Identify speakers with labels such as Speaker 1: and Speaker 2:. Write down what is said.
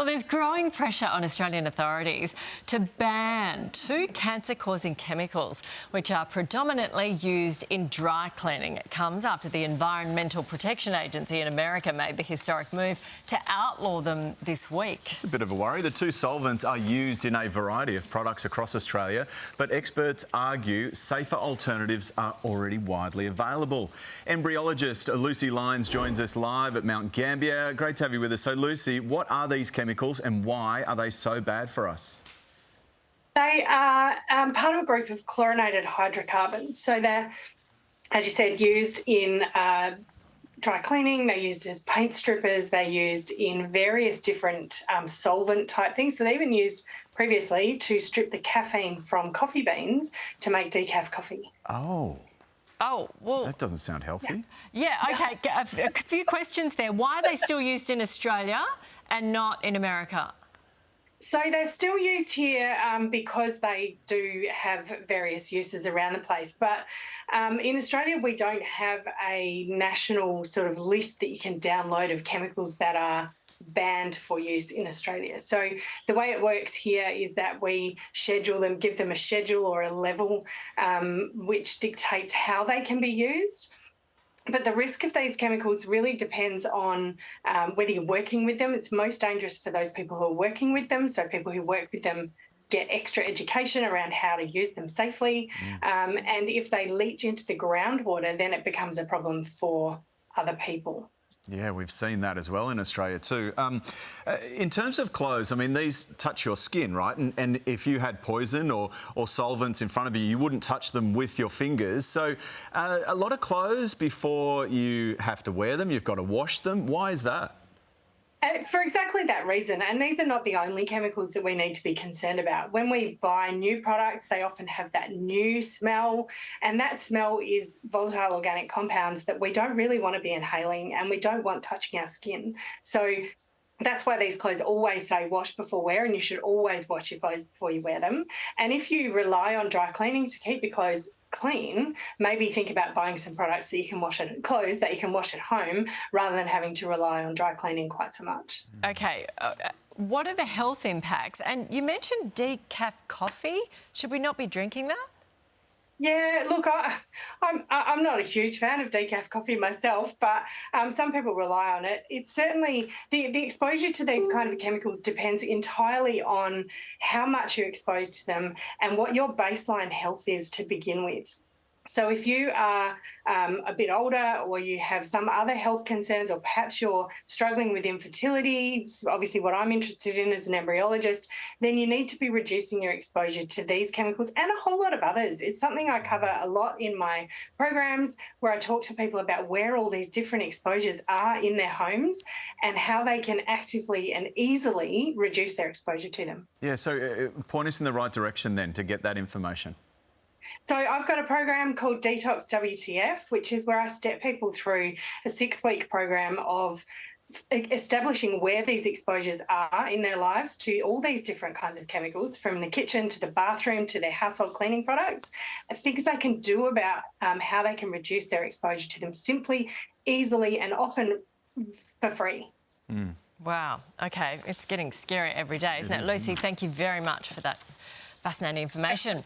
Speaker 1: Well, there's growing pressure on Australian authorities to ban two cancer-causing chemicals which are predominantly used in dry cleaning. It comes after the Environmental Protection Agency in America made the historic move to outlaw them this week.
Speaker 2: It's a bit of a worry. The two solvents are used in a variety of products across Australia, but experts argue safer alternatives are already widely available. Embryologist Lucy Lyons joins us live at Mount Gambier. Great to have you with us. So, Lucy, what are these chemicals and why are they so bad for us?
Speaker 3: They are part of a group of chlorinated hydrocarbons. So they're, as you said, used in dry cleaning. They're used as paint strippers. They're used in various different solvent type things. So they're even used previously to strip the caffeine from coffee beans to make decaf coffee.
Speaker 1: Oh, well...
Speaker 2: That doesn't sound healthy.
Speaker 1: Yeah, OK. A few questions there. Why are they still used in Australia and not in America?
Speaker 3: So they're still used here because they do have various uses around the place. But in Australia, we don't have a national sort of list that you can download of chemicals that are banned for use in Australia. So the way it works here is that we schedule them, give them a schedule or a level which dictates how they can be used. But the risk of these chemicals really depends on whether you're working with them. It's most dangerous for those people who are working with them. So people who work with them get extra education around how to use them safely. And if they leach into the groundwater, then it becomes a problem for other people.
Speaker 2: Yeah, we've seen that as well in Australia too. In terms of clothes, I mean, these touch your skin, right? And if you had poison or solvents in front of you, you wouldn't touch them with your fingers. So a lot of clothes, before you have to wear them, you've got to wash them. Why is that?
Speaker 3: For exactly that reason. And these are not the only chemicals that we need to be concerned about. When we buy new products, they often have that new smell, and that smell is volatile organic compounds that we don't really want to be inhaling and we don't want touching our skin. So that's why these clothes always say wash before wear, and you should always wash your clothes before you wear them. And if you rely on dry cleaning to keep your clothes clean, maybe think about buying some products that you can wash at clothes that you can wash at home rather than having to rely on dry cleaning quite so much.
Speaker 1: OK, what are the health impacts? And you mentioned decaf coffee. Should we not be drinking that?
Speaker 3: Yeah, look, I'm not a huge fan of decaf coffee myself, but some people rely on it. It's certainly the exposure to these kind of chemicals depends entirely on how much you're exposed to them and what your baseline health is to begin with. So if you are a bit older or you have some other health concerns, or perhaps you're struggling with infertility, obviously what I'm interested in as an embryologist, then you need to be reducing your exposure to these chemicals and a whole lot of others. It's something I cover a lot in my programs, where I talk to people about where all these different exposures are in their homes and how they can actively and easily reduce their exposure to them.
Speaker 2: Yeah, so point us in the right direction then to get that information.
Speaker 3: So I've got a program called Detox WTF, which is where I step people through a 6-week program of establishing where these exposures are in their lives to all these different kinds of chemicals, from the kitchen to the bathroom to their household cleaning products, things they can do about how they can reduce their exposure to them simply, easily, and often for free.
Speaker 1: Wow. OK, it's getting scary every day, isn't it? Lucy, thank you very much for that fascinating information.